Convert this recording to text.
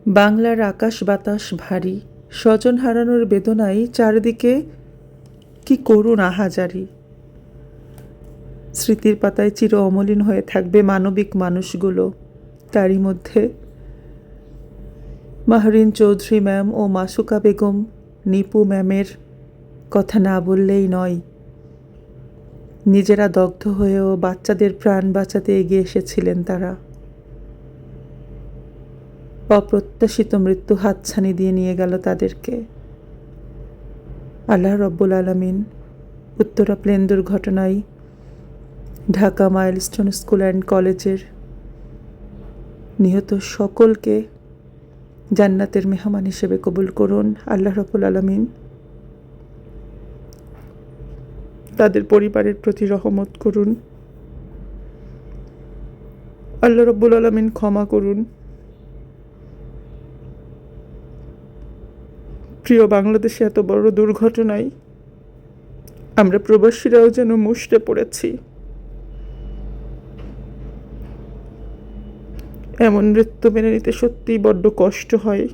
বাংলার আকাশ বাতাস ভারী, স্বজন হারানোর বেদনায় চারিদিকে কি করুণ আহাজারি। স্মৃতির পাতায় চির অমলিন হয়ে থাকবে মানবিক মানুষগুলো। তারই মধ্যে মাহরিন চৌধুরী ম্যাম ও মাসুকা বেগম, নিপু ম্যামের কথা না বললেই নয়। নিজেরা দগ্ধ হয়েও বাচ্চাদের প্রাণ বাঁচাতে এগিয়ে এসেছিলেন তারা। অপ্রত্যাশিত মৃত্যু হাতছানি দিয়ে নিয়ে গেল তাদেরকে। আল্লাহ রব্বুল আলামিন উত্তরা প্লেন দুর্ঘটনায় ঢাকা মাইলস্টোন স্কুল অ্যান্ড কলেজের নিহত সকলকে জান্নাতের মেহমান হিসেবে কবুল করুন। আল্লাহ রব্বুল আলামিন তাদের পরিবারের প্রতি রহমত করুন। আল্লাহ রব্বুল আলামিন ক্ষমা করুন। প্রিয় বাংলাদেশে এত বড় দুর্ঘটনায় আমরা প্রবাসীরাও যেন মুষড়ে পড়েছি। এমন মৃত্যু মেনে নিতে সত্যিই বড্ড কষ্ট হয়।